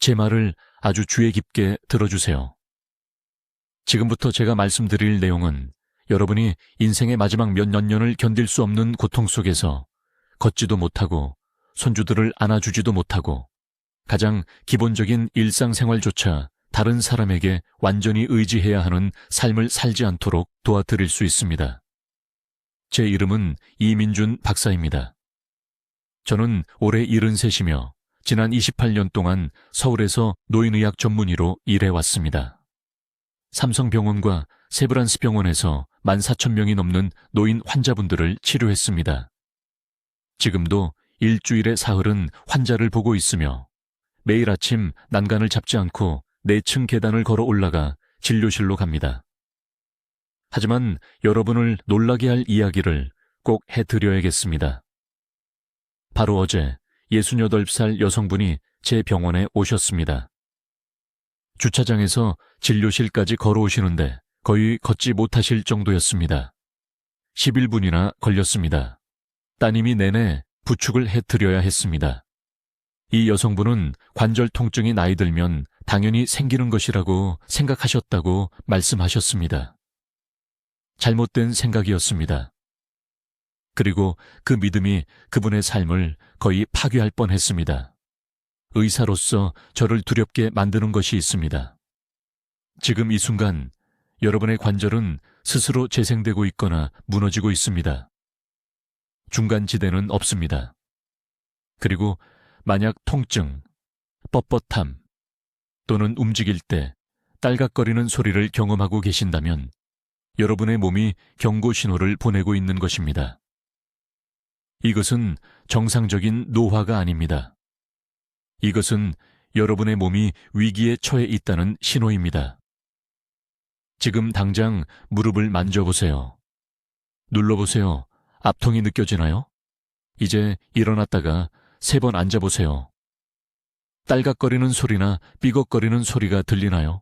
제 말을 아주 주의 깊게 들어주세요. 지금부터 제가 말씀드릴 내용은 여러분이 인생의 마지막 몇 년을 견딜 수 없는 고통 속에서 걷지도 못하고 손주들을 안아주지도 못하고 가장 기본적인 일상생활조차 다른 사람에게 완전히 의지해야 하는 삶을 살지 않도록 도와드릴 수 있습니다. 제 이름은 이민준 박사입니다. 저는 올해 73이며 지난 28년 동안 서울에서 노인의학 전문의로 일해왔습니다. 삼성병원과 세브란스 병원에서 14,000명이 넘는 노인 환자분들을 치료했습니다. 지금도 일주일에 사흘은 환자를 보고 있으며 매일 아침 난간을 잡지 않고 4층 계단을 걸어 올라가 진료실로 갑니다. 하지만 여러분을 놀라게 할 이야기를 꼭 해드려야겠습니다. 바로 어제 68살 여성분이 제 병원에 오셨습니다. 주차장에서 진료실까지 걸어오시는데 거의 걷지 못하실 정도였습니다. 11분이나 걸렸습니다. 따님이 내내 부축을 해드려야 했습니다. 이 여성분은 관절 통증이 나이 들면 당연히 생기는 것이라고 생각하셨다고 말씀하셨습니다. 잘못된 생각이었습니다. 그리고 그 믿음이 그분의 삶을 거의 파괴할 뻔했습니다. 의사로서 저를 두렵게 만드는 것이 있습니다. 지금 이 순간 여러분의 관절은 스스로 재생되고 있거나 무너지고 있습니다. 중간지대는 없습니다. 그리고 만약 통증, 뻣뻣함 또는 움직일 때 딸깍거리는 소리를 경험하고 계신다면 여러분의 몸이 경고 신호를 보내고 있는 것입니다. 이것은 정상적인 노화가 아닙니다. 이것은 여러분의 몸이 위기에 처해 있다는 신호입니다. 지금 당장 무릎을 만져보세요. 눌러보세요. 압통이 느껴지나요? 이제 일어났다가 3번 앉아보세요. 딸깍거리는 소리나 삐걱거리는 소리가 들리나요?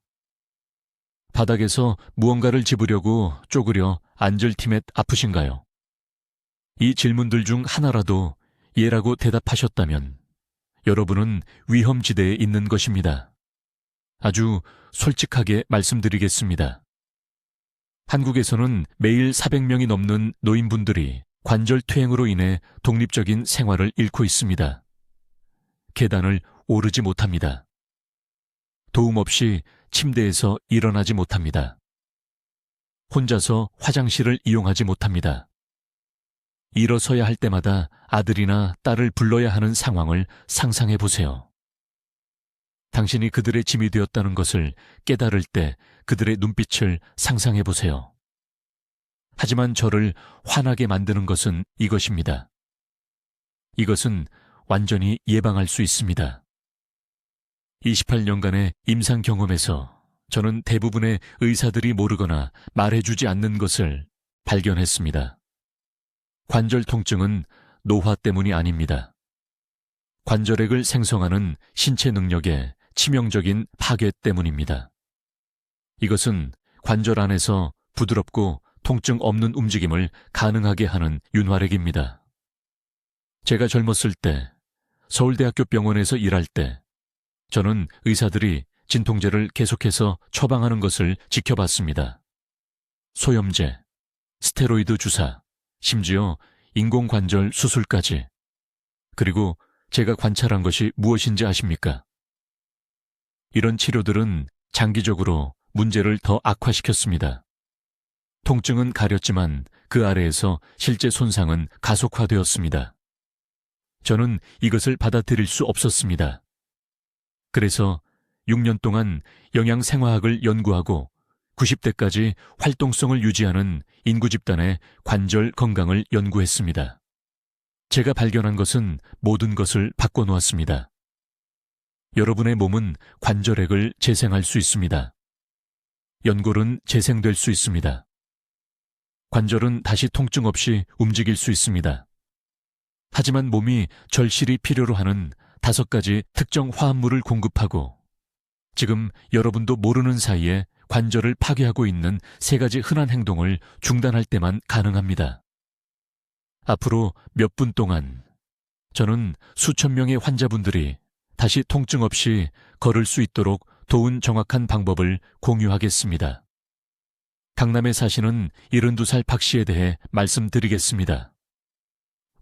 바닥에서 무언가를 집으려고 쪼그려 앉을 틈에 아프신가요? 이 질문들 중 하나라도 예라고 대답하셨다면 여러분은 위험지대에 있는 것입니다. 아주 솔직하게 말씀드리겠습니다. 한국에서는 매일 400명이 넘는 노인분들이 관절 퇴행으로 인해 독립적인 생활을 잃고 있습니다. 계단을 오르지 못합니다. 도움 없이 침대에서 일어나지 못합니다. 혼자서 화장실을 이용하지 못합니다. 일어서야 할 때마다 아들이나 딸을 불러야 하는 상황을 상상해 보세요. 당신이 그들의 짐이 되었다는 것을 깨달을 때 그들의 눈빛을 상상해 보세요. 하지만 저를 화나게 만드는 것은 이것입니다. 이것은 완전히 예방할 수 있습니다. 28년간의 임상 경험에서 저는 대부분의 의사들이 모르거나 말해주지 않는 것을 발견했습니다. 관절 통증은 노화 때문이 아닙니다. 관절액을 생성하는 신체 능력의 치명적인 파괴 때문입니다. 이것은 관절 안에서 부드럽고 통증 없는 움직임을 가능하게 하는 윤활액입니다. 제가 젊었을 때 서울대학교 병원에서 일할 때 저는 의사들이 진통제를 계속해서 처방하는 것을 지켜봤습니다. 소염제, 스테로이드 주사, 심지어 인공관절 수술까지. 그리고 제가 관찰한 것이 무엇인지 아십니까? 이런 치료들은 장기적으로 문제를 더 악화시켰습니다. 통증은 가렸지만 그 아래에서 실제 손상은 가속화되었습니다. 저는 이것을 받아들일 수 없었습니다. 그래서 6년 동안 영양생화학을 연구하고 90대까지 활동성을 유지하는 인구 집단의 관절 건강을 연구했습니다. 제가 발견한 것은 모든 것을 바꿔놓았습니다. 여러분의 몸은 관절액을 재생할 수 있습니다. 연골은 재생될 수 있습니다. 관절은 다시 통증 없이 움직일 수 있습니다. 하지만 몸이 절실히 필요로 하는 5가지 특정 화합물을 공급하고 지금 여러분도 모르는 사이에 관절을 파괴하고 있는 3가지 흔한 행동을 중단할 때만 가능합니다. 앞으로 몇 분 동안 저는 수천 명의 환자분들이 다시 통증 없이 걸을 수 있도록 도운 정확한 방법을 공유하겠습니다. 강남에 사시는 72살 박 씨에 대해 말씀드리겠습니다.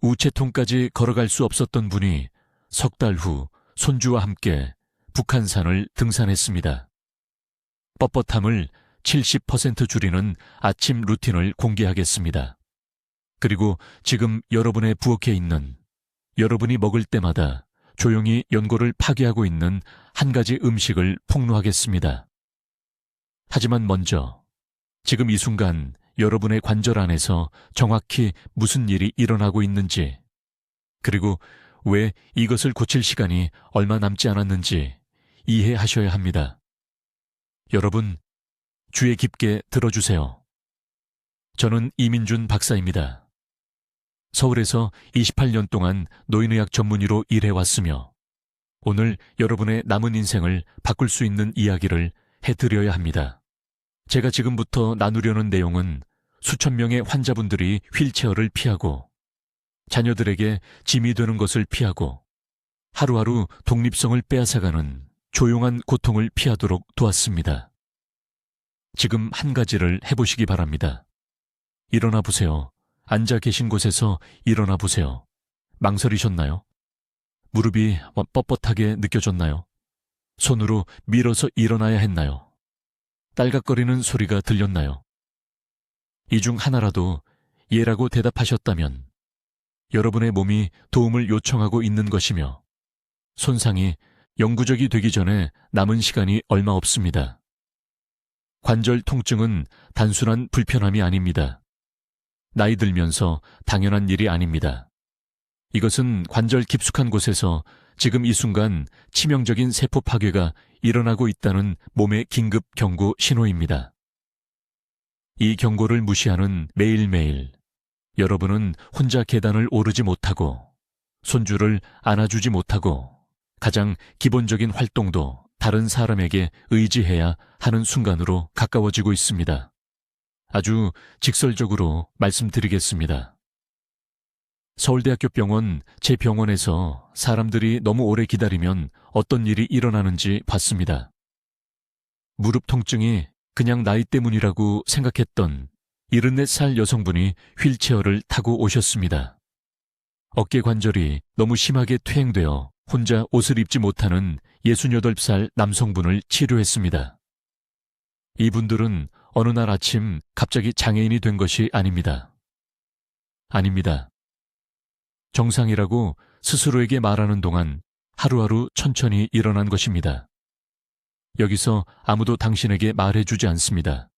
우체통까지 걸어갈 수 없었던 분이 석 달 후 손주와 함께 북한산을 등산했습니다. 뻣뻣함을 70% 줄이는 아침 루틴을 공개하겠습니다. 그리고 지금 여러분의 부엌에 있는, 여러분이 먹을 때마다 조용히 연골을 파괴하고 있는 한 가지 음식을 폭로하겠습니다. 하지만 먼저 지금 이 순간 여러분의 관절 안에서 정확히 무슨 일이 일어나고 있는지, 그리고 왜 이것을 고칠 시간이 얼마 남지 않았는지 이해하셔야 합니다. 여러분, 귀에 깊게 들어주세요. 저는 이민준 박사입니다. 서울에서 28년 동안 노인의학 전문의로 일해왔으며 오늘 여러분의 남은 인생을 바꿀 수 있는 이야기를 해드려야 합니다. 제가 지금부터 나누려는 내용은 수천 명의 환자분들이 휠체어를 피하고 자녀들에게 짐이 되는 것을 피하고 하루하루 독립성을 빼앗아가는 조용한 고통을 피하도록 도왔습니다. 지금 한 가지를 해보시기 바랍니다. 일어나 보세요. 앉아 계신 곳에서 일어나 보세요. 망설이셨나요? 무릎이 뻣뻣하게 느껴졌나요? 손으로 밀어서 일어나야 했나요? 딸깍거리는 소리가 들렸나요? 이 중 하나라도 예라고 대답하셨다면 여러분의 몸이 도움을 요청하고 있는 것이며 손상이 영구적이 되기 전에 남은 시간이 얼마 없습니다. 관절 통증은 단순한 불편함이 아닙니다. 나이 들면서 당연한 일이 아닙니다. 이것은 관절 깊숙한 곳에서 지금 이 순간 치명적인 세포 파괴가 일어나고 있다는 몸의 긴급 경고 신호입니다. 이 경고를 무시하는 매일매일 여러분은 혼자 계단을 오르지 못하고 손주를 안아주지 못하고 가장 기본적인 활동도 다른 사람에게 의지해야 하는 순간으로 가까워지고 있습니다. 아주 직설적으로 말씀드리겠습니다. 서울대학교 병원 제 병원에서 사람들이 너무 오래 기다리면 어떤 일이 일어나는지 봤습니다. 무릎 통증이 그냥 나이 때문이라고 생각했던 74살 여성분이 휠체어를 타고 오셨습니다. 어깨 관절이 너무 심하게 퇴행되어 혼자 옷을 입지 못하는 68살 남성분을 치료했습니다. 이분들은 어느 날 아침 갑자기 장애인이 된 것이 아닙니다. 아닙니다. 정상이라고 스스로에게 말하는 동안 하루하루 천천히 일어난 것입니다. 여기서 아무도 당신에게 말해주지 않습니다.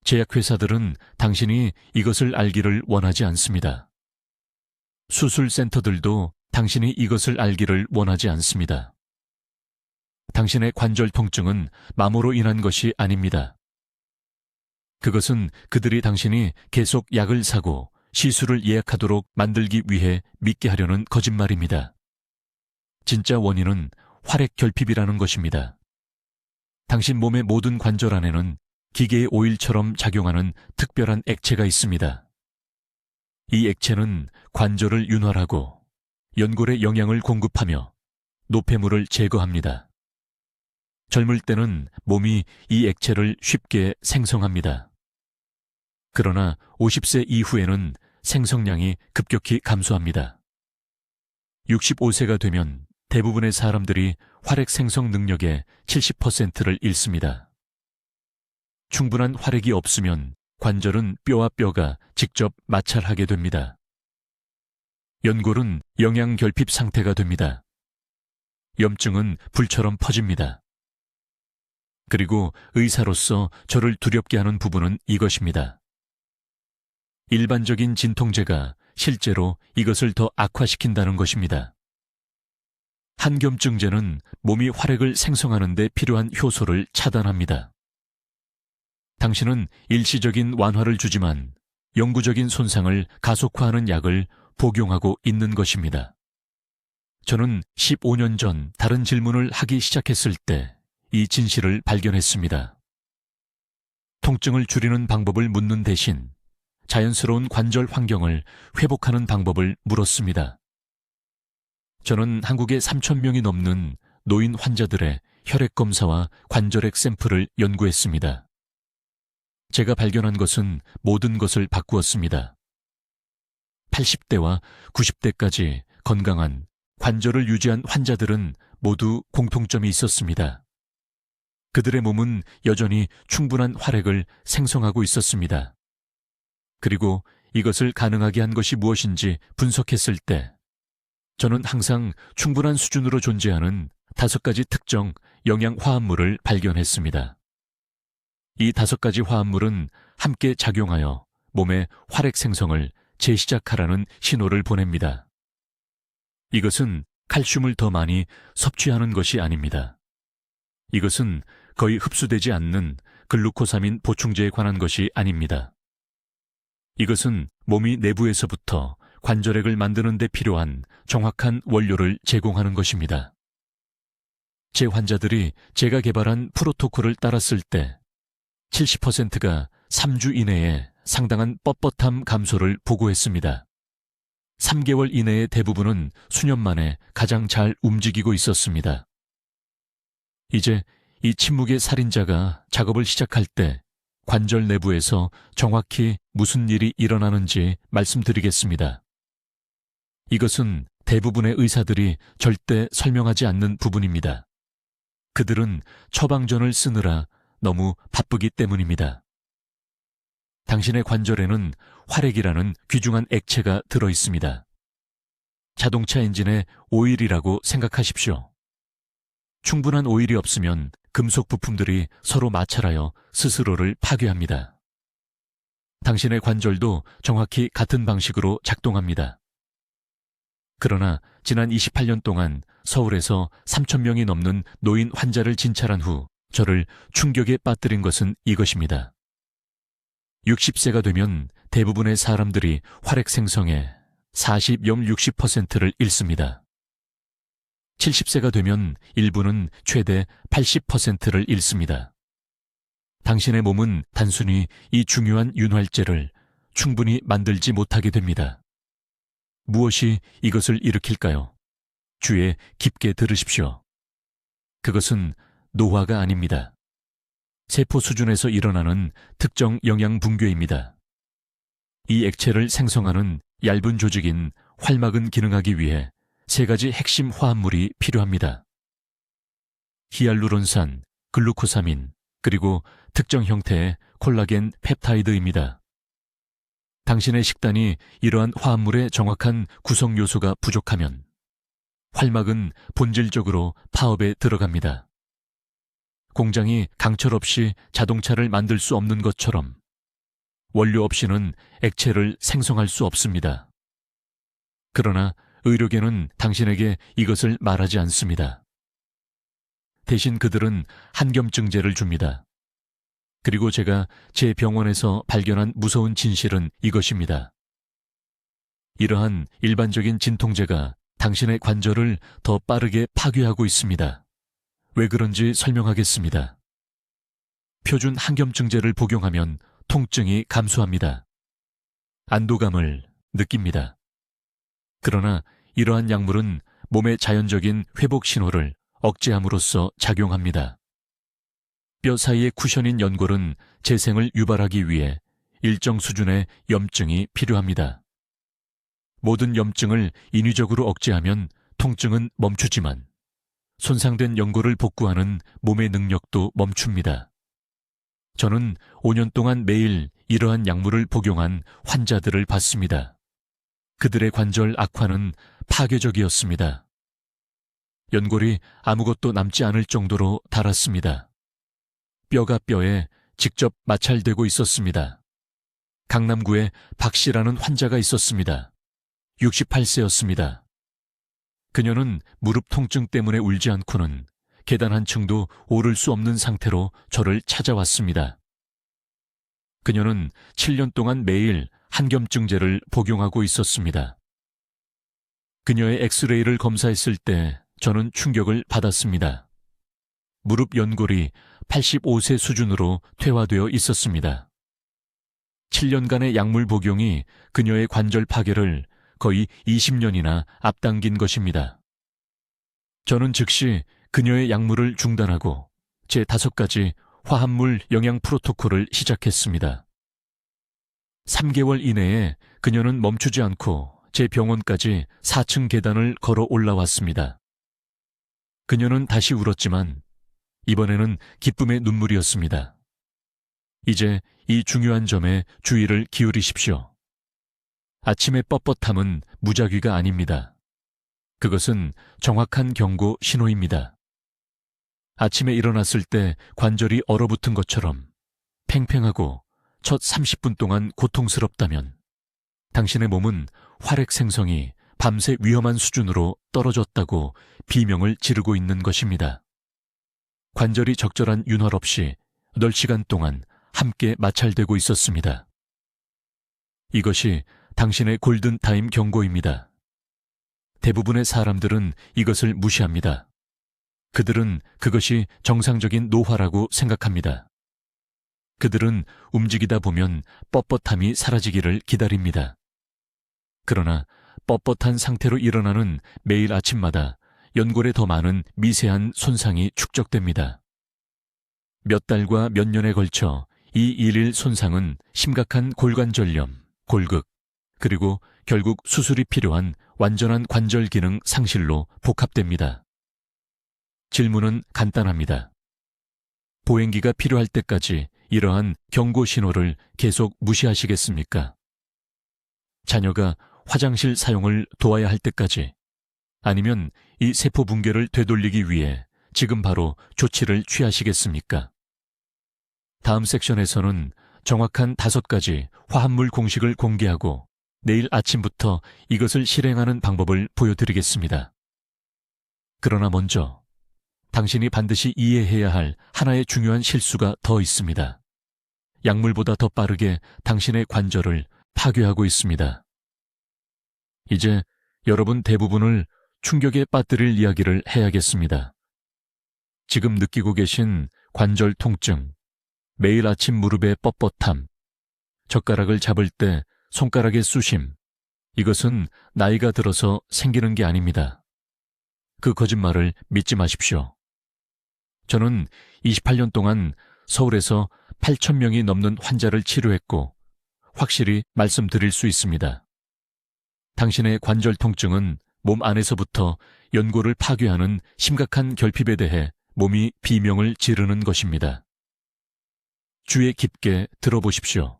제약회사들은 당신이 이것을 알기를 원하지 않습니다. 수술센터들도 당신이 이것을 알기를 원하지 않습니다. 당신의 관절 통증은 마모로 인한 것이 아닙니다. 그것은 그들이 당신이 계속 약을 사고 시술을 예약하도록 만들기 위해 믿게 하려는 거짓말입니다. 진짜 원인은 활액결핍이라는 것입니다. 당신 몸의 모든 관절 안에는 기계의 오일처럼 작용하는 특별한 액체가 있습니다. 이 액체는 관절을 윤활하고 연골에 영양을 공급하며 노폐물을 제거합니다. 젊을 때는 몸이 이 액체를 쉽게 생성합니다. 그러나 50세 이후에는 생성량이 급격히 감소합니다. 65세가 되면 대부분의 사람들이 활액 생성 능력의 70%를 잃습니다. 충분한 활액이 없으면 관절은 뼈와 뼈가 직접 마찰하게 됩니다. 연골은 영양 결핍 상태가 됩니다. 염증은 불처럼 퍼집니다. 그리고 의사로서 저를 두렵게 하는 부분은 이것입니다. 일반적인 진통제가 실제로 이것을 더 악화시킨다는 것입니다. 한겸증제는 몸이 활액을 생성하는 데 필요한 효소를 차단합니다. 당신은 일시적인 완화를 주지만 영구적인 손상을 가속화하는 약을 복용하고 있는 것입니다. 저는 15년 전 다른 질문을 하기 시작했을 때 이 진실을 발견했습니다. 통증을 줄이는 방법을 묻는 대신 자연스러운 관절 환경을 회복하는 방법을 물었습니다. 저는 한국에 3,000명이 넘는 노인 환자들의 혈액 검사와 관절액 샘플을 연구했습니다. 제가 발견한 것은 모든 것을 바꾸었습니다. 80대와 90대까지 건강한 관절을 유지한 환자들은 모두 공통점이 있었습니다. 그들의 몸은 여전히 충분한 활액을 생성하고 있었습니다. 그리고 이것을 가능하게 한 것이 무엇인지 분석했을 때 저는 항상 충분한 수준으로 존재하는 5가지 특정 영양 화합물을 발견했습니다. 이 5가지 화합물은 함께 작용하여 몸의 활액 생성을 재시작하라는 신호를 보냅니다. 이것은 칼슘을 더 많이 섭취하는 것이 아닙니다. 이것은 거의 흡수되지 않는 글루코사민 보충제에 관한 것이 아닙니다. 이것은 몸이 내부에서부터 관절액을 만드는 데 필요한 정확한 원료를 제공하는 것입니다. 제 환자들이 제가 개발한 프로토콜을 따랐을 때 70%가 3주 이내에 상당한 뻣뻣함 감소를 보고했습니다. 3개월 이내의 대부분은 수년 만에 가장 잘 움직이고 있었습니다. 이제 이 침묵의 살인자가 작업을 시작할 때 관절 내부에서 정확히 무슨 일이 일어나는지 말씀드리겠습니다. 이것은 대부분의 의사들이 절대 설명하지 않는 부분입니다. 그들은 처방전을 쓰느라 너무 바쁘기 때문입니다. 당신의 관절에는 활액이라는 귀중한 액체가 들어 있습니다. 자동차 엔진의 오일이라고 생각하십시오. 충분한 오일이 없으면 금속 부품들이 서로 마찰하여 스스로를 파괴합니다. 당신의 관절도 정확히 같은 방식으로 작동합니다. 그러나 지난 28년 동안 서울에서 3,000명이 넘는 노인 환자를 진찰한 후 저를 충격에 빠뜨린 것은 이것입니다. 60세가 되면 대부분의 사람들이 활액 생성의 40-60%를 잃습니다. 70세가 되면 일부는 최대 80%를 잃습니다. 당신의 몸은 단순히 이 중요한 윤활제를 충분히 만들지 못하게 됩니다. 무엇이 이것을 일으킬까요? 귀에 깊게 들으십시오. 그것은 노화가 아닙니다. 세포 수준에서 일어나는 특정 영양 붕괴입니다. 이 액체를 생성하는 얇은 조직인 활막은 기능하기 위해 3가지 핵심 화합물이 필요합니다. 히알루론산, 글루코사민, 그리고 특정 형태의 콜라겐 펩타이드입니다. 당신의 식단이 이러한 화합물의 정확한 구성 요소가 부족하면 활막은 본질적으로 파업에 들어갑니다. 공장이 강철 없이 자동차를 만들 수 없는 것처럼 원료 없이는 액체를 생성할 수 없습니다. 그러나 의료계는 당신에게 이것을 말하지 않습니다. 대신 그들은 한겸증제를 줍니다. 그리고 제가 제 병원에서 발견한 무서운 진실은 이것입니다. 이러한 일반적인 진통제가 당신의 관절을 더 빠르게 파괴하고 있습니다. 왜 그런지 설명하겠습니다. 표준 한겸증제를 복용하면 통증이 감소합니다. 안도감을 느낍니다. 그러나 이러한 약물은 몸의 자연적인 회복 신호를 억제함으로써 작용합니다. 뼈 사이의 쿠션인 연골은 재생을 유발하기 위해 일정 수준의 염증이 필요합니다. 모든 염증을 인위적으로 억제하면 통증은 멈추지만 손상된 연골을 복구하는 몸의 능력도 멈춥니다. 저는 5년 동안 매일 이러한 약물을 복용한 환자들을 봤습니다. 그들의 관절 악화는 파괴적이었습니다. 연골이 아무것도 남지 않을 정도로 닳았습니다. 뼈가 뼈에 직접 마찰되고 있었습니다. 강남구에 박 씨라는 환자가 있었습니다. 68세였습니다. 그녀는 무릎 통증 때문에 울지 않고는 계단 한 층도 오를 수 없는 상태로 저를 찾아왔습니다. 그녀는 7년 동안 매일 한겸증제를 복용하고 있었습니다. 그녀의 엑스레이를 검사했을 때 저는 충격을 받았습니다. 무릎 연골이 85세 수준으로 퇴화되어 있었습니다. 7년간의 약물 복용이 그녀의 관절 파괴를 거의 20년이나 앞당긴 것입니다. 저는 즉시 그녀의 약물을 중단하고 제 5가지 화합물 영양 프로토콜을 시작했습니다. 3개월 이내에 그녀는 멈추지 않고 제 병원까지 4층 계단을 걸어 올라왔습니다. 그녀는 다시 울었지만 이번에는 기쁨의 눈물이었습니다. 이제 이 중요한 점에 주의를 기울이십시오. 아침의 뻣뻣함은 무작위가 아닙니다. 그것은 정확한 경고 신호입니다. 아침에 일어났을 때 관절이 얼어붙은 것처럼 팽팽하고 첫 30분 동안 고통스럽다면 당신의 몸은 활액 생성이 밤새 위험한 수준으로 떨어졌다고 비명을 지르고 있는 것입니다. 관절이 적절한 윤활 없이 8시간 동안 함께 마찰되고 있었습니다. 이것이 당신의 골든타임 경고입니다. 대부분의 사람들은 이것을 무시합니다. 그들은 그것이 정상적인 노화라고 생각합니다. 그들은 움직이다 보면 뻣뻣함이 사라지기를 기다립니다. 그러나 뻣뻣한 상태로 일어나는 매일 아침마다 연골에 더 많은 미세한 손상이 축적됩니다. 몇 달과 몇 년에 걸쳐 이 일일 손상은 심각한 골관절염, 골극, 그리고 결국 수술이 필요한 완전한 관절 기능 상실로 복합됩니다. 질문은 간단합니다. 보행기가 필요할 때까지 이러한 경고 신호를 계속 무시하시겠습니까? 자녀가 화장실 사용을 도와야 할 때까지, 아니면 이 세포 붕괴를 되돌리기 위해 지금 바로 조치를 취하시겠습니까? 다음 섹션에서는 정확한 5가지 화합물 공식을 공개하고 내일 아침부터 이것을 실행하는 방법을 보여드리겠습니다. 그러나 먼저 당신이 반드시 이해해야 할 하나의 중요한 실수가 더 있습니다. 약물보다 더 빠르게 당신의 관절을 파괴하고 있습니다. 이제 여러분 대부분을 충격에 빠뜨릴 이야기를 해야겠습니다. 지금 느끼고 계신 관절 통증, 매일 아침 무릎의 뻣뻣함, 젓가락을 잡을 때 손가락의 쑤심, 이것은 나이가 들어서 생기는 게 아닙니다. 그 거짓말을 믿지 마십시오. 저는 28년 동안 서울에서 8,000명이 넘는 환자를 치료했고 확실히 말씀드릴 수 있습니다. 당신의 관절 통증은 몸 안에서부터 연골을 파괴하는 심각한 결핍에 대해 몸이 비명을 지르는 것입니다. 귀에 깊게 들어보십시오.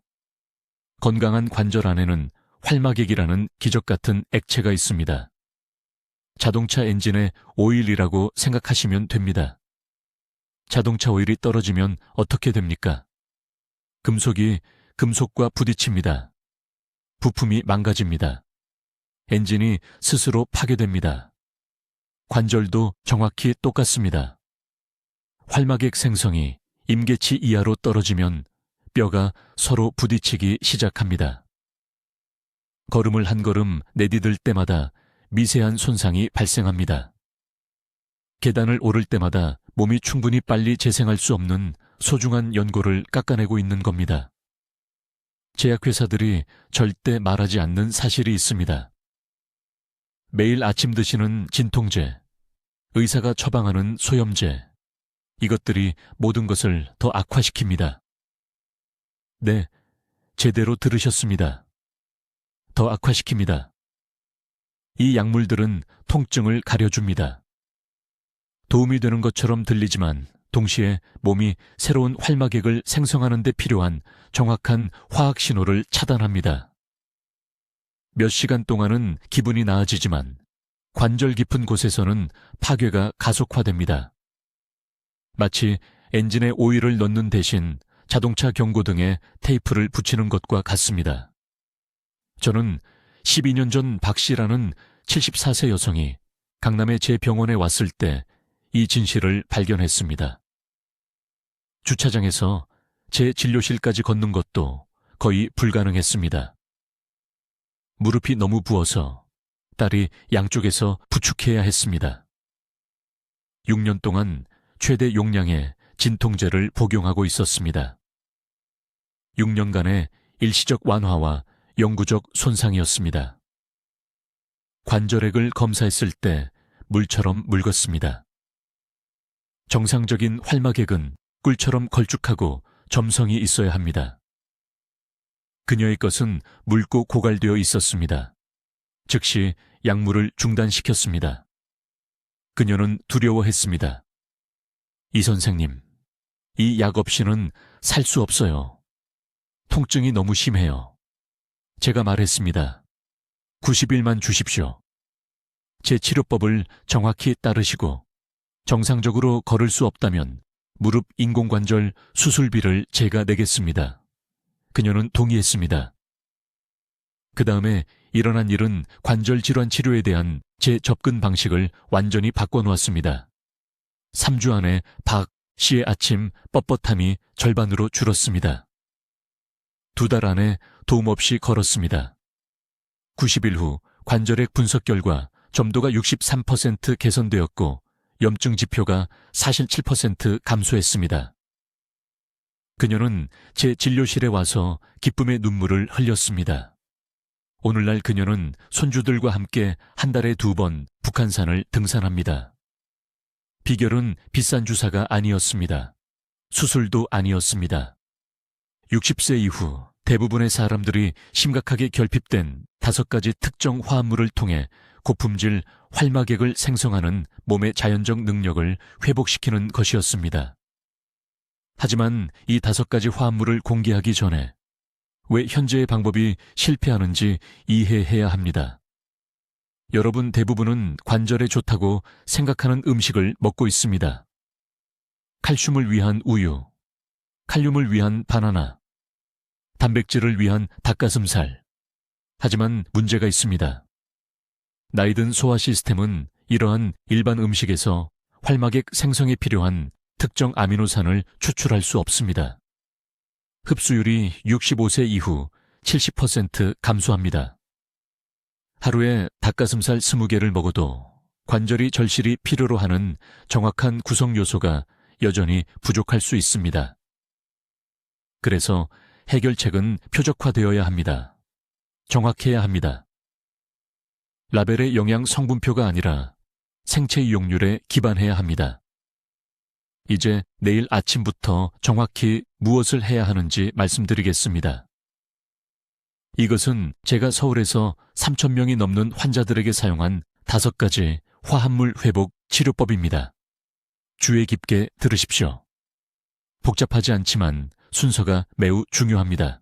건강한 관절 안에는 활막액이라는 기적 같은 액체가 있습니다. 자동차 엔진의 오일이라고 생각하시면 됩니다. 자동차 오일이 떨어지면 어떻게 됩니까? 금속이 금속과 부딪힙니다. 부품이 망가집니다. 엔진이 스스로 파괴됩니다. 관절도 정확히 똑같습니다. 활막액 생성이 임계치 이하로 떨어지면 뼈가 서로 부딪히기 시작합니다. 걸음을 한 걸음 내디딜 때마다 미세한 손상이 발생합니다. 계단을 오를 때마다 몸이 충분히 빨리 재생할 수 없는 소중한 연골을 깎아내고 있는 겁니다. 제약회사들이 절대 말하지 않는 사실이 있습니다. 매일 아침 드시는 진통제, 의사가 처방하는 소염제, 이것들이 모든 것을 더 악화시킵니다. 네, 제대로 들으셨습니다. 더 악화시킵니다. 이 약물들은 통증을 가려줍니다. 도움이 되는 것처럼 들리지만 동시에 몸이 새로운 활막액을 생성하는 데 필요한 정확한 화학 신호를 차단합니다. 몇 시간 동안은 기분이 나아지지만 관절 깊은 곳에서는 파괴가 가속화됩니다. 마치 엔진에 오일을 넣는 대신 자동차 경고등에 테이프를 붙이는 것과 같습니다. 저는 12년 전 박 씨라는 74세 여성이 강남의 제 병원에 왔을 때 이 진실을 발견했습니다. 주차장에서 제 진료실까지 걷는 것도 거의 불가능했습니다. 무릎이 너무 부어서 딸이 양쪽에서 부축해야 했습니다. 6년 동안 최대 용량의 진통제를 복용하고 있었습니다. 6년간의 일시적 완화와 영구적 손상이었습니다. 관절액을 검사했을 때 물처럼 묽었습니다. 정상적인 활막액은 꿀처럼 걸쭉하고 점성이 있어야 합니다. 그녀의 것은 묽고 고갈되어 있었습니다. 즉시 약물을 중단시켰습니다. 그녀는 두려워했습니다. 이 선생님, 이 약 없이는 살 수 없어요. 통증이 너무 심해요. 제가 말했습니다. 90일만 주십시오. 제 치료법을 정확히 따르시고 정상적으로 걸을 수 없다면 무릎 인공관절 수술비를 제가 내겠습니다. 그녀는 동의했습니다. 그 다음에 일어난 일은 관절 질환 치료에 대한 제 접근 방식을 완전히 바꿔놓았습니다. 3주 안에 박 씨의 아침 뻣뻣함이 절반으로 줄었습니다. 2달 안에 도움 없이 걸었습니다. 90일 후 관절액 분석 결과 점도가 63% 개선되었고 염증 지표가 47% 감소했습니다. 그녀는 제 진료실에 와서 기쁨의 눈물을 흘렸습니다. 오늘날 그녀는 손주들과 함께 한 달에 2번 북한산을 등산합니다. 비결은 비싼 주사가 아니었습니다. 수술도 아니었습니다. 60세 이후 대부분의 사람들이 심각하게 결핍된 5가지 특정 화합물을 통해 고품질 활막액을 생성하는 몸의 자연적 능력을 회복시키는 것이었습니다. 하지만 이 5가지 화합물을 공개하기 전에 왜 현재의 방법이 실패하는지 이해해야 합니다. 여러분 대부분은 관절에 좋다고 생각하는 음식을 먹고 있습니다. 칼슘을 위한 우유, 칼륨을 위한 바나나, 단백질을 위한 닭가슴살. 하지만 문제가 있습니다. 나이든 소화 시스템은 이러한 일반 음식에서 활막액 생성에 필요한 특정 아미노산을 추출할 수 없습니다. 흡수율이 65세 이후 70% 감소합니다. 하루에 닭가슴살 20개를 먹어도 관절이 절실히 필요로 하는 정확한 구성 요소가 여전히 부족할 수 있습니다. 그래서 해결책은 표적화되어야 합니다. 정확해야 합니다. 라벨의 영양 성분표가 아니라 생체 이용률에 기반해야 합니다. 이제 내일 아침부터 정확히 무엇을 해야 하는지 말씀드리겠습니다. 이것은 제가 서울에서 3,000명이 넘는 환자들에게 사용한 5가지 화합물 회복 치료법입니다. 주의 깊게 들으십시오. 복잡하지 않지만 순서가 매우 중요합니다.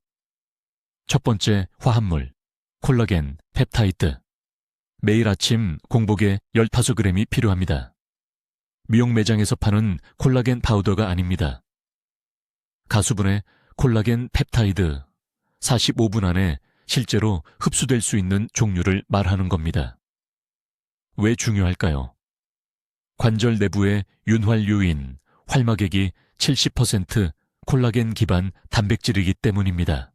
첫 번째 화합물, 콜라겐, 펩타이드. 매일 아침 공복에 15g이 필요합니다. 미용 매장에서 파는 콜라겐 파우더가 아닙니다. 가수분의 콜라겐 펩타이드 45분 안에 실제로 흡수될 수 있는 종류를 말하는 겁니다. 왜 중요할까요? 관절 내부의 윤활유인 활막액이 70% 콜라겐 기반 단백질이기 때문입니다.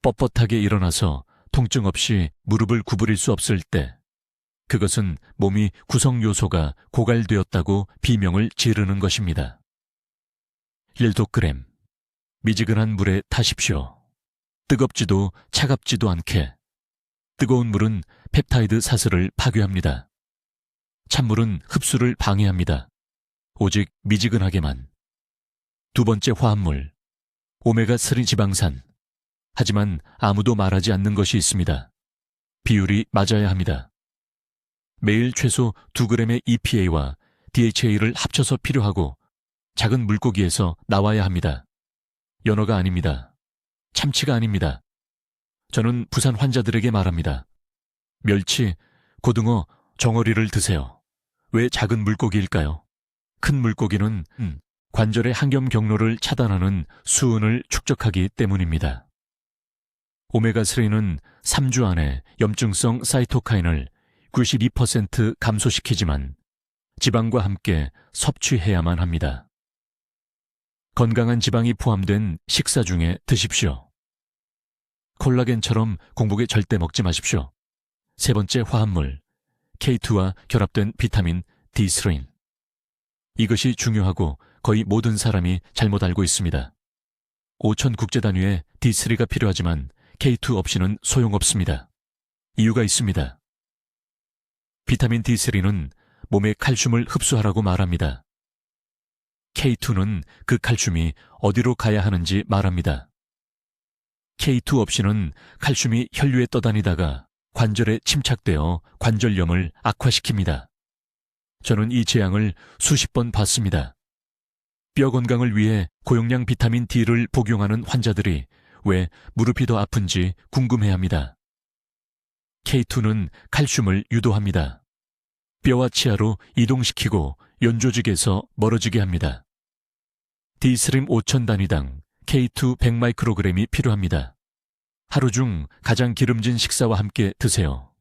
뻣뻣하게 일어나서 통증 없이 무릎을 구부릴 수 없을 때 그것은 몸이 구성 요소가 고갈되었다고 비명을 지르는 것입니다. 1독 미지근한 물에 타십시오. 뜨겁지도 차갑지도 않게. 뜨거운 물은 펩타이드 사슬을 파괴합니다. 찬물은 흡수를 방해합니다. 오직 미지근하게만. 2번째 화합물, 오메가3 지방산. 하지만 아무도 말하지 않는 것이 있습니다. 비율이 맞아야 합니다. 매일 최소 2g의 EPA와 DHA를 합쳐서 필요하고 작은 물고기에서 나와야 합니다. 연어가 아닙니다. 참치가 아닙니다. 저는 부산 환자들에게 말합니다. 멸치, 고등어, 정어리를 드세요. 왜 작은 물고기일까요? 큰 물고기는 관절의 항염 경로를 차단하는 수은을 축적하기 때문입니다. 오메가3는 3주 안에 염증성 사이토카인을 92% 감소시키지만 지방과 함께 섭취해야만 합니다. 건강한 지방이 포함된 식사 중에 드십시오. 콜라겐처럼 공복에 절대 먹지 마십시오. 3번째 화합물, K2와 결합된 비타민 D3. 이것이 중요하고 거의 모든 사람이 잘못 알고 있습니다. 5,000 국제 단위의 D3가 필요하지만 K2 없이는 소용없습니다. 이유가 있습니다. 비타민 D3는 몸의 칼슘을 흡수하라고 말합니다. K2는 그 칼슘이 어디로 가야 하는지 말합니다. K2 없이는 칼슘이 혈류에 떠다니다가 관절에 침착되어 관절염을 악화시킵니다. 저는 이 재앙을 수십 번 봤습니다. 뼈 건강을 위해 고용량 비타민 D를 복용하는 환자들이 왜 무릎이 더 아픈지 궁금해합니다. K2는 칼슘을 유도합니다. 뼈와 치아로 이동시키고 연조직에서 멀어지게 합니다. D스림 5,000 단위당 K2 100마이크로그램이 필요합니다. 하루 중 가장 기름진 식사와 함께 드세요.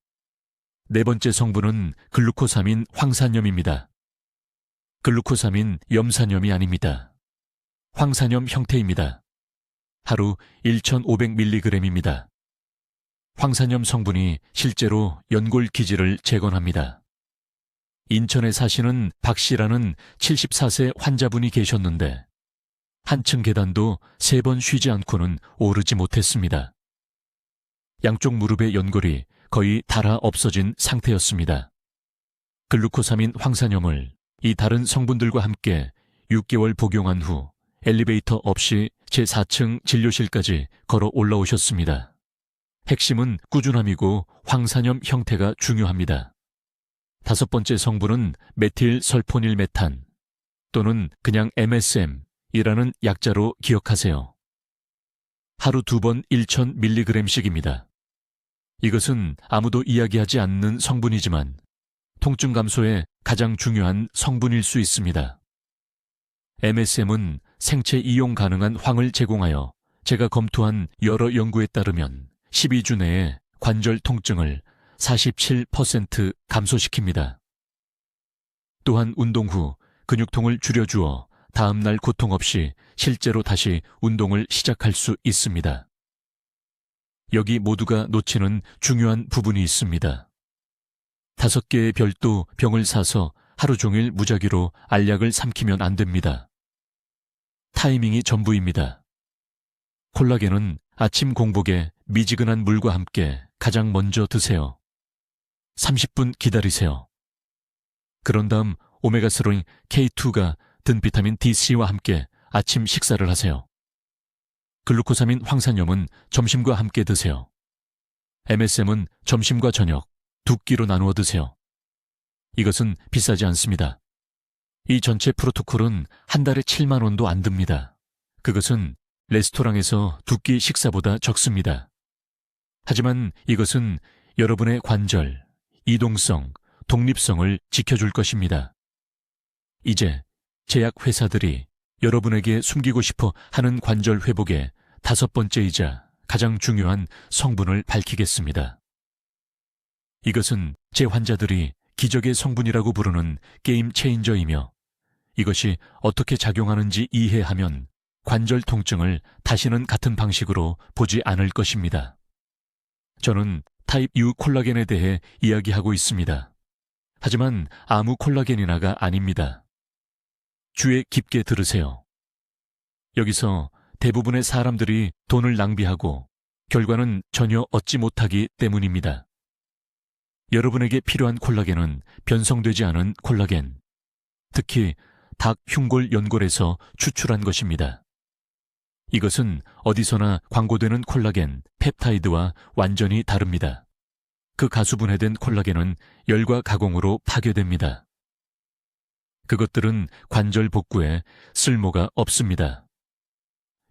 네 번째 성분은 글루코사민 황산염입니다. 글루코사민 염산염이 아닙니다. 황산염 형태입니다. 하루 1,500mg입니다. 황산염 성분이 실제로 연골 기질을 재건합니다. 인천에 사시는 박 씨라는 74세 환자분이 계셨는데 한층 계단도 3번 쉬지 않고는 오르지 못했습니다. 양쪽 무릎의 연골이 거의 닳아 없어진 상태였습니다. 글루코사민 황산염을 이 다른 성분들과 함께 6개월 복용한 후 엘리베이터 없이 제4층 진료실까지 걸어 올라오셨습니다. 핵심은 꾸준함이고 황산염 형태가 중요합니다. 5번째 성분은 메틸설포닐메탄 또는 그냥 MSM이라는 약자로 기억하세요. 하루 2번 1,000mg씩입니다. 이것은 아무도 이야기하지 않는 성분이지만 통증 감소에 가장 중요한 성분일 수 있습니다. MSM은 생체 이용 가능한 황을 제공하여 제가 검토한 여러 연구에 따르면 12주 내에 관절 통증을 47% 감소시킵니다. 또한 운동 후 근육통을 줄여주어 다음날 고통 없이 실제로 다시 운동을 시작할 수 있습니다. 여기 모두가 놓치는 중요한 부분이 있습니다. 5개의 별도 병을 사서 하루 종일 무작위로 알약을 삼키면 안 됩니다. 타이밍이 전부입니다. 콜라겐은 아침 공복에 미지근한 물과 함께 가장 먼저 드세요. 30분 기다리세요. 그런 다음 오메가3인 K2가 든 비타민 D3와 함께 아침 식사를 하세요. 글루코사민 황산염은 점심과 함께 드세요. MSM은 점심과 저녁 2끼로 나누어 드세요. 이것은 비싸지 않습니다. 이 전체 프로토콜은 한 달에 7만 원도 안 듭니다. 그것은 레스토랑에서 2끼 식사보다 적습니다. 하지만 이것은 여러분의 관절, 이동성, 독립성을 지켜줄 것입니다. 이제 제약회사들이 여러분에게 숨기고 싶어 하는 관절 회복의 5번째이자 가장 중요한 성분을 밝히겠습니다. 이것은 제 환자들이 기적의 성분이라고 부르는 게임 체인저이며 이것이 어떻게 작용하는지 이해하면 관절 통증을 다시는 같은 방식으로 보지 않을 것입니다. 저는 타입 U 콜라겐에 대해 이야기하고 있습니다. 하지만 아무 콜라겐이나가 아닙니다. 귀에 깊게 들으세요. 여기서 대부분의 사람들이 돈을 낭비하고 결과는 전혀 얻지 못하기 때문입니다. 여러분에게 필요한 콜라겐은 변성되지 않은 콜라겐, 특히 닭 흉골 연골에서 추출한 것입니다. 이것은 어디서나 광고되는 콜라겐, 펩타이드와 완전히 다릅니다. 그 가수분해된 콜라겐은 열과 가공으로 파괴됩니다. 그것들은 관절 복구에 쓸모가 없습니다.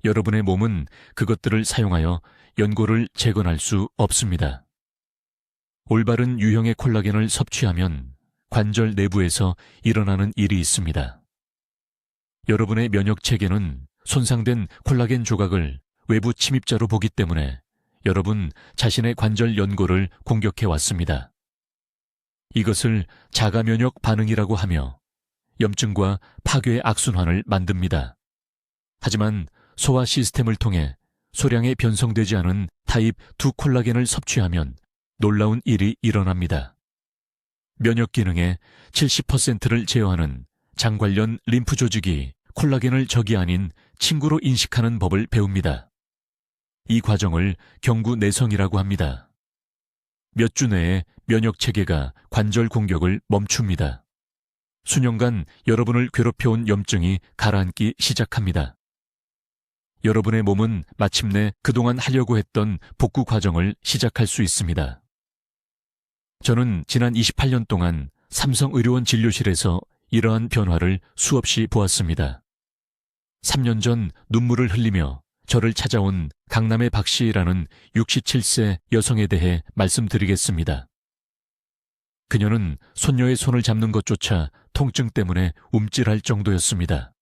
여러분의 몸은 그것들을 사용하여 연골을 재건할 수 없습니다. 올바른 유형의 콜라겐을 섭취하면 관절 내부에서 일어나는 일이 있습니다. 여러분의 면역 체계는 손상된 콜라겐 조각을 외부 침입자로 보기 때문에 여러분 자신의 관절 연골을 공격해 왔습니다. 이것을 자가 면역 반응이라고 하며 염증과 파괴 악순환을 만듭니다. 하지만 소화 시스템을 통해 소량의 변성되지 않은 타입 2 콜라겐을 섭취하면 놀라운 일이 일어납니다. 면역 기능의 70%를 제어하는 장 관련 림프 조직이 콜라겐을 적이 아닌 친구로 인식하는 법을 배웁니다. 이 과정을 경구 내성이라고 합니다. 몇 주 내에 면역체계가 관절 공격을 멈춥니다. 수년간 여러분을 괴롭혀온 염증이 가라앉기 시작합니다. 여러분의 몸은 마침내 그동안 하려고 했던 복구 과정을 시작할 수 있습니다. 저는 지난 28년 동안 삼성의료원 진료실에서 이러한 변화를 수없이 보았습니다. 3년 전 눈물을 흘리며 저를 찾아온 강남의 박 씨라는 67세 여성에 대해 말씀드리겠습니다. 그녀는 손녀의 손을 잡는 것조차 통증 때문에 움찔할 정도였습니다.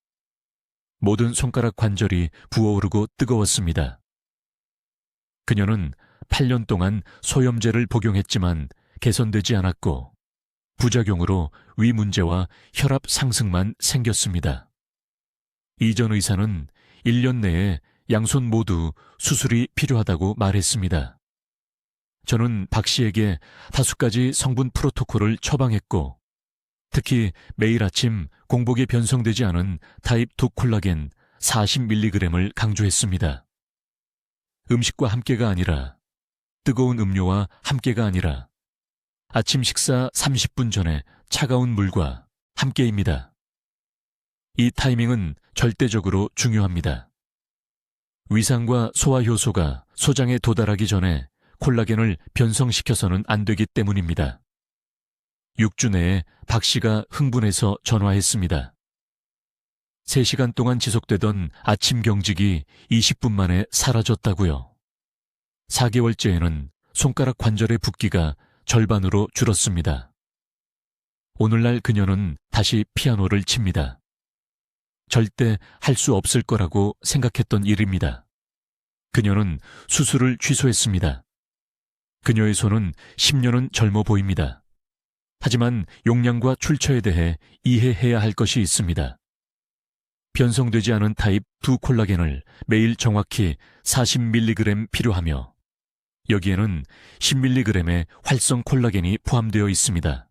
모든 손가락 관절이 부어오르고 뜨거웠습니다. 그녀는 8년 동안 소염제를 복용했지만 개선되지 않았고 부작용으로 위 문제와 혈압 상승만 생겼습니다. 이전 의사는 1년 내에 양손 모두 수술이 필요하다고 말했습니다. 저는 박 씨에게 5가지 성분 프로토콜을 처방했고 특히 매일 아침 공복에 변성되지 않은 타입 2 콜라겐 40mg을 강조했습니다. 음식과 함께가 아니라 뜨거운 음료와 함께가 아니라 아침 식사 30분 전에 차가운 물과 함께입니다. 이 타이밍은 절대적으로 중요합니다. 위상과 소화 효소가 소장에 도달하기 전에 콜라겐을 변성시켜서는 안 되기 때문입니다. 6주 내에 박 씨가 흥분해서 전화했습니다. 3시간 동안 지속되던 아침 경직이 20분 만에 사라졌다고요. 4개월째에는 손가락 관절의 붓기가 절반으로 줄었습니다. 오늘날 그녀는 다시 피아노를 칩니다. 절대 할 수 없을 거라고 생각했던 일입니다. 그녀는 수술을 취소했습니다. 그녀의 손은 10년은 젊어 보입니다. 하지만 용량과 출처에 대해 이해해야 할 것이 있습니다. 변성되지 않은 타입 2 콜라겐을 매일 정확히 40mg 필요하며 여기에는 10mg의 활성 콜라겐이 포함되어 있습니다.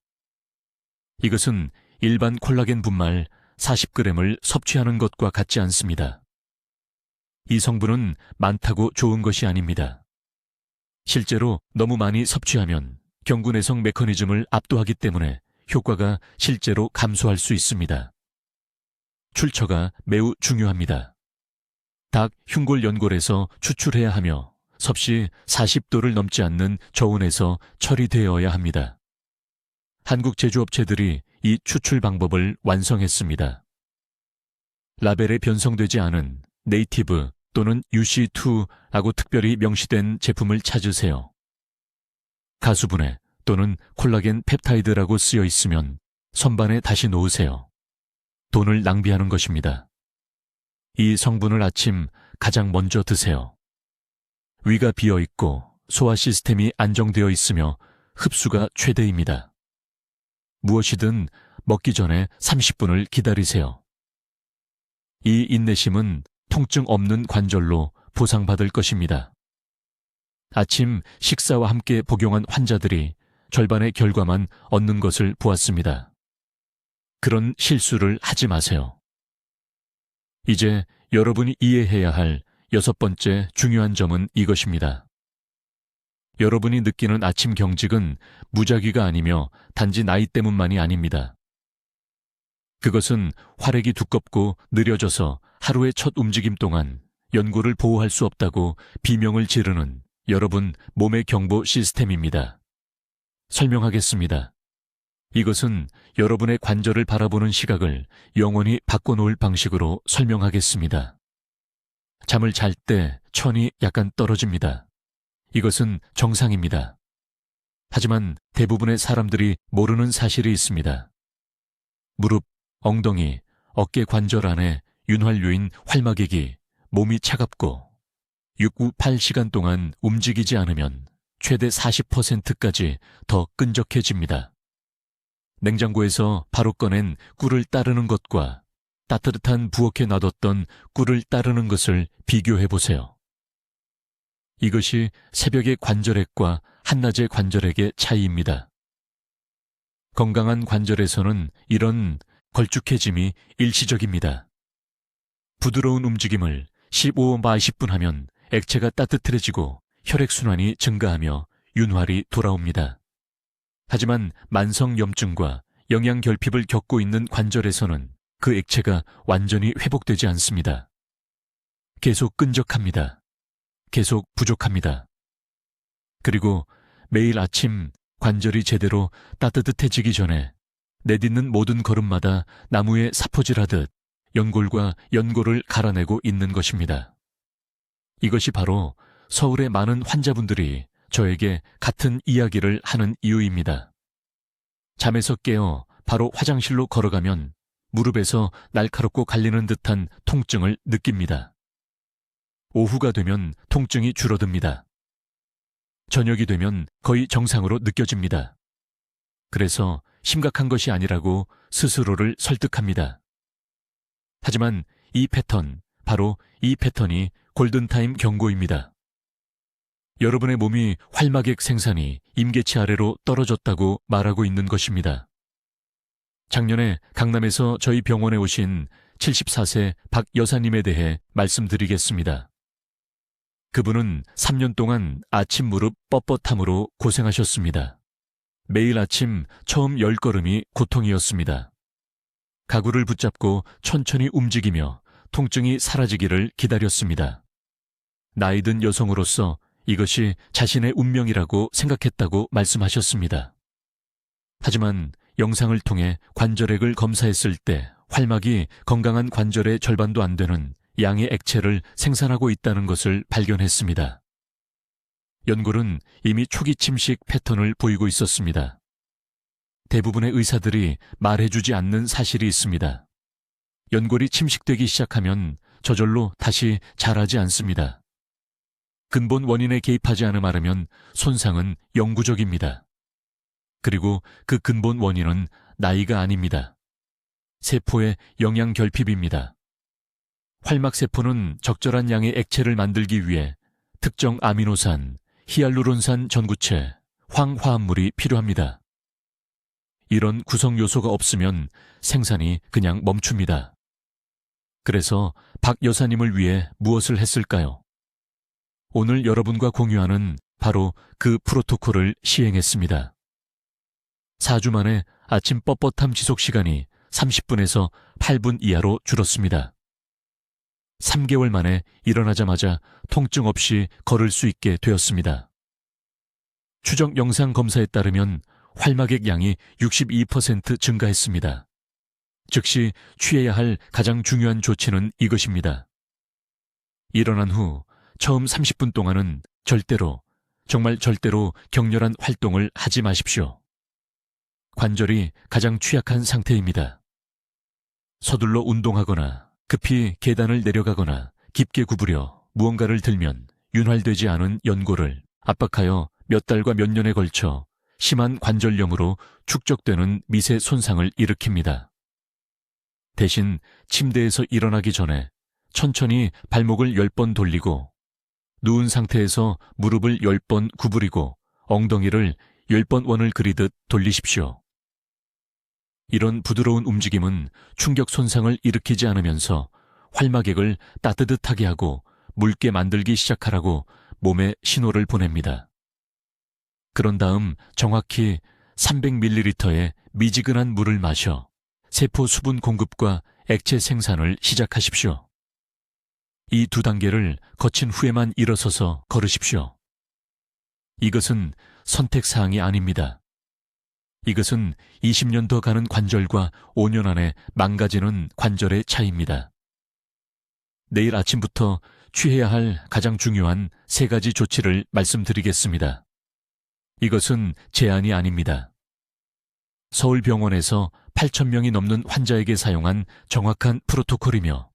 이것은 일반 콜라겐 분말 40g을 섭취하는 것과 같지 않습니다. 이 성분은 많다고 좋은 것이 아닙니다. 실제로 너무 많이 섭취하면 경구내성 메커니즘을 압도하기 때문에 효과가 실제로 감소할 수 있습니다. 출처가 매우 중요합니다. 닭 흉골 연골에서 추출해야 하며 섭씨 40도를 넘지 않는 저온에서 처리되어야 합니다. 한국 제조업체들이 이 추출 방법을 완성했습니다. 라벨에 변성되지 않은 네이티브 또는 UC2라고 특별히 명시된 제품을 찾으세요. 가수분해 또는 콜라겐 펩타이드라고 쓰여 있으면 선반에 다시 놓으세요. 돈을 낭비하는 것입니다. 이 성분을 아침 가장 먼저 드세요. 위가 비어 있고 소화 시스템이 안정되어 있으며 흡수가 최대입니다. 무엇이든 먹기 전에 30분을 기다리세요. 이 인내심은 통증 없는 관절로 보상받을 것입니다. 아침 식사와 함께 복용한 환자들이 절반의 결과만 얻는 것을 보았습니다. 그런 실수를 하지 마세요. 이제 여러분이 이해해야 할 6번째 중요한 점은 이것입니다. 여러분이 느끼는 아침 경직은 무작위가 아니며 단지 나이 때문만이 아닙니다. 그것은 활액이 두껍고 느려져서 하루의 첫 움직임 동안 연골을 보호할 수 없다고 비명을 지르는 여러분 몸의 경보 시스템입니다. 설명하겠습니다. 이것은 여러분의 관절을 바라보는 시각을 영원히 바꿔놓을 방식으로 설명하겠습니다. 잠을 잘 때 천이 약간 떨어집니다. 이것은 정상입니다. 하지만 대부분의 사람들이 모르는 사실이 있습니다. 무릎, 엉덩이, 어깨 관절 안에 윤활유인 활막액이 몸이 차갑고 6-8시간 동안 움직이지 않으면 최대 40%까지 더 끈적해집니다. 냉장고에서 바로 꺼낸 꿀을 따르는 것과 따뜻한 부엌에 놔뒀던 꿀을 따르는 것을 비교해보세요. 이것이 새벽의 관절액과 한낮의 관절액의 차이입니다. 건강한 관절에서는 이런 걸쭉해짐이 일시적입니다. 부드러운 움직임을 15-20분 하면 액체가 따뜻해지고 혈액순환이 증가하며 윤활이 돌아옵니다. 하지만 만성염증과 영양결핍을 겪고 있는 관절에서는 그 액체가 완전히 회복되지 않습니다. 계속 끈적합니다. 계속 부족합니다. 그리고 매일 아침 관절이 제대로 따뜻해지기 전에 내딛는 모든 걸음마다 나무에 사포질하듯 연골과 연골을 갈아내고 있는 것입니다. 이것이 바로 서울의 많은 환자분들이 저에게 같은 이야기를 하는 이유입니다. 잠에서 깨어 바로 화장실로 걸어가면 무릎에서 날카롭고 갈리는 듯한 통증을 느낍니다. 오후가 되면 통증이 줄어듭니다. 저녁이 되면 거의 정상으로 느껴집니다. 그래서 심각한 것이 아니라고 스스로를 설득합니다. 하지만 이 패턴, 바로 이 패턴이 골든타임 경고입니다. 여러분의 몸이 활막액 생산이 임계치 아래로 떨어졌다고 말하고 있는 것입니다. 작년에 강남에서 저희 병원에 오신 74세 박 여사님에 대해 말씀드리겠습니다. 그분은 3년 동안 아침 무릎 뻣뻣함으로 고생하셨습니다. 매일 아침 처음 10걸음이 고통이었습니다. 가구를 붙잡고 천천히 움직이며 통증이 사라지기를 기다렸습니다. 나이든 여성으로서 이것이 자신의 운명이라고 생각했다고 말씀하셨습니다. 하지만 영상을 통해 관절액을 검사했을 때 활막이 건강한 관절의 절반도 안 되는 양의 액체를 생산하고 있다는 것을 발견했습니다. 연골은 이미 초기 침식 패턴을 보이고 있었습니다. 대부분의 의사들이 말해주지 않는 사실이 있습니다. 연골이 침식되기 시작하면 저절로 다시 자라지 않습니다. 근본 원인에 개입하지 않으면 손상은 영구적입니다. 그리고 그 근본 원인은 나이가 아닙니다. 세포의 영양 결핍입니다. 활막세포는 적절한 양의 액체를 만들기 위해 특정 아미노산, 히알루론산 전구체, 황화합물이 필요합니다. 이런 구성 요소가 없으면 생산이 그냥 멈춥니다. 그래서 박 여사님을 위해 무엇을 했을까요? 오늘 여러분과 공유하는 바로 그 프로토콜을 시행했습니다. 4주 만에 아침 뻣뻣함 지속 시간이 30분에서 8분 이하로 줄었습니다. 3개월 만에 일어나자마자 통증 없이 걸을 수 있게 되었습니다. 추적 영상 검사에 따르면 활막액 양이 62% 증가했습니다. 즉시 취해야 할 가장 중요한 조치는 이것입니다. 일어난 후 처음 30분 동안은 절대로, 정말 절대로 격렬한 활동을 하지 마십시오. 관절이 가장 취약한 상태입니다. 서둘러 운동하거나 급히 계단을 내려가거나 깊게 구부려 무언가를 들면 윤활되지 않은 연골을 압박하여 몇 달과 몇 년에 걸쳐 심한 관절염으로 축적되는 미세 손상을 일으킵니다. 대신 침대에서 일어나기 전에 천천히 발목을 10번 돌리고 누운 상태에서 무릎을 10번 구부리고 엉덩이를 10번 원을 그리듯 돌리십시오. 이런 부드러운 움직임은 충격 손상을 일으키지 않으면서 활막액을 따뜻하게 하고 묽게 만들기 시작하라고 몸에 신호를 보냅니다. 그런 다음 정확히 300ml의 미지근한 물을 마셔 세포 수분 공급과 액체 생산을 시작하십시오. 이 두 단계를 거친 후에만 일어서서 걸으십시오. 이것은 선택사항이 아닙니다. 이것은 20년 더 가는 관절과 5년 안에 망가지는 관절의 차이입니다. 내일 아침부터 취해야 할 가장 중요한 3가지 조치를 말씀드리겠습니다. 이것은 제안이 아닙니다. 서울병원에서 8,000명이 넘는 환자에게 사용한 정확한 프로토콜이며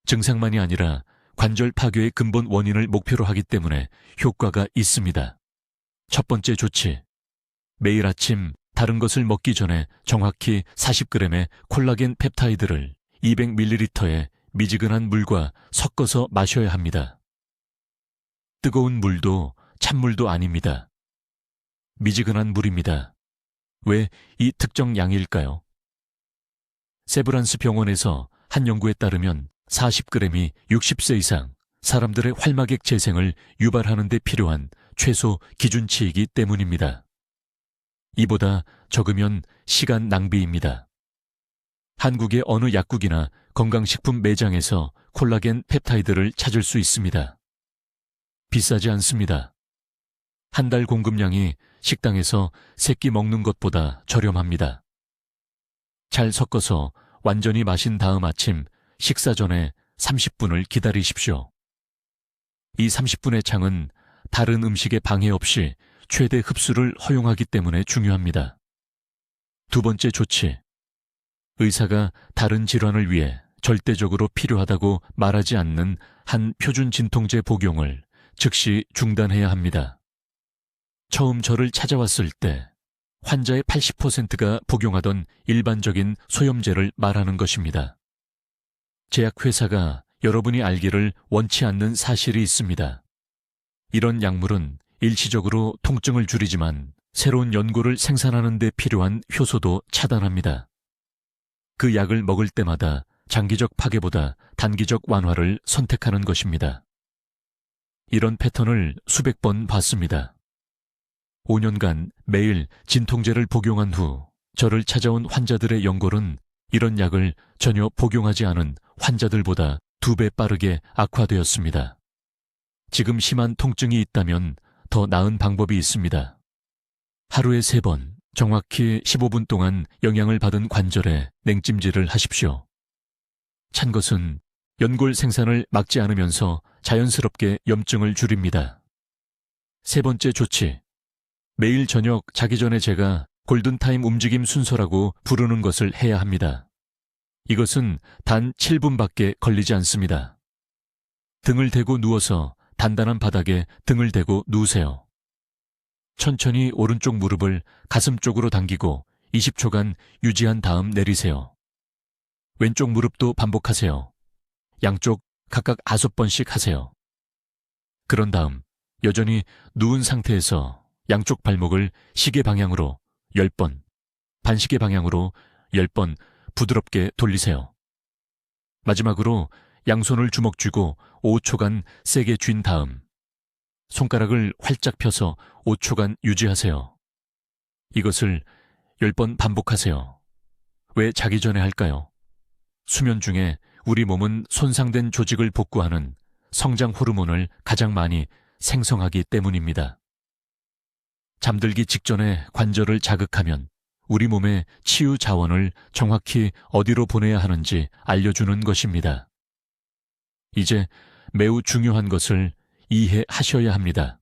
증상만이 아니라 관절 파괴의 근본 원인을 목표로 하기 때문에 효과가 있습니다. 첫 번째 조치, 매일 아침 다른 것을 먹기 전에 정확히 40g의 콜라겐 펩타이드를 200ml의 미지근한 물과 섞어서 마셔야 합니다. 뜨거운 물도 찬물도 아닙니다. 미지근한 물입니다. 왜 이 특정 양일까요? 세브란스 병원에서 한 연구에 따르면 40g이 60세 이상 사람들의 활막액 재생을 유발하는 데 필요한 최소 기준치이기 때문입니다. 이보다 적으면 시간 낭비입니다. 한국의 어느 약국이나 건강식품 매장에서 콜라겐 펩타이드를 찾을 수 있습니다. 비싸지 않습니다. 한 달 공급량이 식당에서 3끼 먹는 것보다 저렴합니다. 잘 섞어서 완전히 마신 다음 아침 식사 전에 30분을 기다리십시오. 이 30분의 창은 다른 음식에 방해 없이 최대 흡수를 허용하기 때문에 중요합니다. 두 번째 조치. 의사가 다른 질환을 위해 절대적으로 필요하다고 말하지 않는 한 표준 진통제 복용을 즉시 중단해야 합니다. 처음 저를 찾아왔을 때 환자의 80%가 복용하던 일반적인 소염제를 말하는 것입니다. 제약회사가 여러분이 알기를 원치 않는 사실이 있습니다. 이런 약물은 일시적으로 통증을 줄이지만 새로운 연고를 생산하는 데 필요한 효소도 차단합니다. 그 약을 먹을 때마다 장기적 파괴보다 단기적 완화를 선택하는 것입니다. 이런 패턴을 수백 번 봤습니다. 5년간 매일 진통제를 복용한 후 저를 찾아온 환자들의 연골은 이런 약을 전혀 복용하지 않은 환자들보다 2배 빠르게 악화되었습니다. 지금 심한 통증이 있다면 더 나은 방법이 있습니다. 하루에 3번, 정확히 15분 동안 영향을 받은 관절에 냉찜질을 하십시오. 찬 것은 연골 생산을 막지 않으면서 자연스럽게 염증을 줄입니다. 세 번째 조치. 매일 저녁 자기 전에 제가 골든타임 움직임 순서라고 부르는 것을 해야 합니다. 이것은 단 7분밖에 걸리지 않습니다. 등을 대고 누워서 단단한 바닥에 등을 대고 누우세요. 천천히 오른쪽 무릎을 가슴 쪽으로 당기고 20초간 유지한 다음 내리세요. 왼쪽 무릎도 반복하세요. 양쪽 각각 5번씩 하세요. 그런 다음 여전히 누운 상태에서 양쪽 발목을 시계 방향으로 10번, 반시계 방향으로 10번 부드럽게 돌리세요. 마지막으로 양손을 주먹 쥐고 5초간 세게 쥔 다음 손가락을 활짝 펴서 5초간 유지하세요. 이것을 10번 반복하세요. 왜 자기 전에 할까요? 수면 중에 우리 몸은 손상된 조직을 복구하는 성장 호르몬을 가장 많이 생성하기 때문입니다. 잠들기 직전에 관절을 자극하면 우리 몸의 치유 자원을 정확히 어디로 보내야 하는지 알려주는 것입니다. 이제 매우 중요한 것을 이해하셔야 합니다.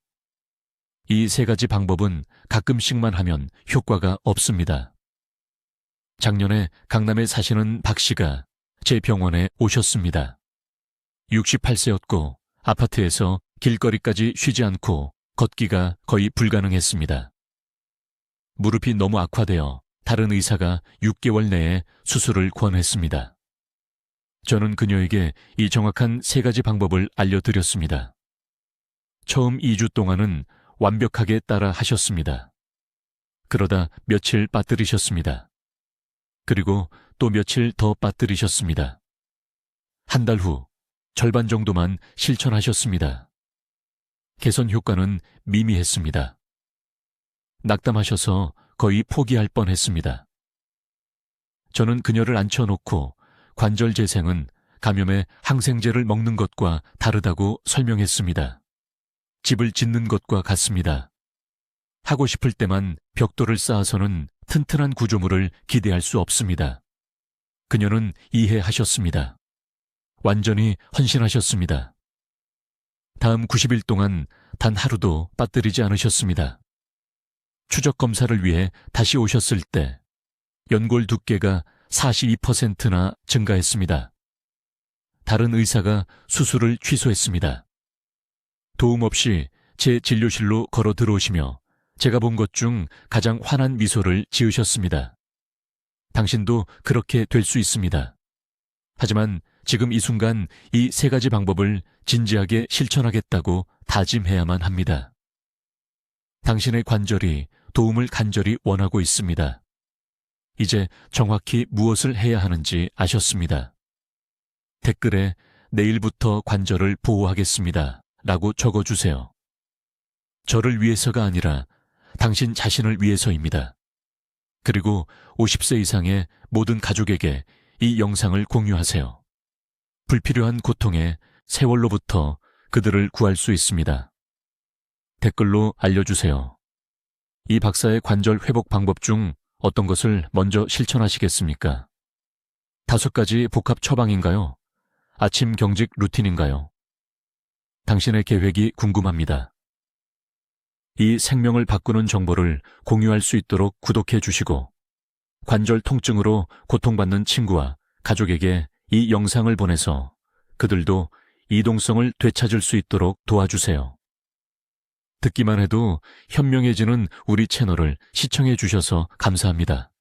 이 3가지 방법은 가끔씩만 하면 효과가 없습니다. 작년에 강남에 사시는 박 씨가 제 병원에 오셨습니다. 68세였고 아파트에서 길거리까지 쉬지 않고 걷기가 거의 불가능했습니다. 무릎이 너무 악화되어 다른 의사가 6개월 내에 수술을 권했습니다. 저는 그녀에게 이 정확한 3가지 방법을 알려드렸습니다. 처음 2주 동안은 완벽하게 따라 하셨습니다. 그러다 며칠 빠뜨리셨습니다. 그리고 또 며칠 더 빠뜨리셨습니다. 한 달 후 절반 정도만 실천하셨습니다. 개선 효과는 미미했습니다. 낙담하셔서 거의 포기할 뻔했습니다. 저는 그녀를 앉혀놓고 관절 재생은 감염에 항생제를 먹는 것과 다르다고 설명했습니다. 집을 짓는 것과 같습니다. 하고 싶을 때만 벽돌을 쌓아서는 튼튼한 구조물을 기대할 수 없습니다. 그녀는 이해하셨습니다. 완전히 헌신하셨습니다. 다음 90일 동안 단 하루도 빠뜨리지 않으셨습니다. 추적 검사를 위해 다시 오셨을 때 연골 두께가 42%나 증가했습니다. 다른 의사가 수술을 취소했습니다. 도움 없이 제 진료실로 걸어 들어오시며 제가 본 것 중 가장 환한 미소를 지으셨습니다. 당신도 그렇게 될 수 있습니다. 하지만 지금 이 순간 이 3가지 방법을 진지하게 실천하겠다고 다짐해야만 합니다. 당신의 관절이 도움을 간절히 원하고 있습니다. 이제 정확히 무엇을 해야 하는지 아셨습니다. 댓글에 내일부터 관절을 보호하겠습니다 라고 적어주세요. 저를 위해서가 아니라 당신 자신을 위해서입니다. 그리고 50세 이상의 모든 가족에게 이 영상을 공유하세요. 불필요한 고통에 세월로부터 그들을 구할 수 있습니다. 댓글로 알려주세요. 이 박사의 관절 회복 방법 중 어떤 것을 먼저 실천하시겠습니까? 5가지 복합 처방인가요? 아침 경직 루틴인가요? 당신의 계획이 궁금합니다. 이 생명을 바꾸는 정보를 공유할 수 있도록 구독해 주시고, 관절 통증으로 고통받는 친구와 가족에게 이 영상을 보내서 그들도 이동성을 되찾을 수 있도록 도와주세요. 듣기만 해도 현명해지는 우리 채널을 시청해 주셔서 감사합니다.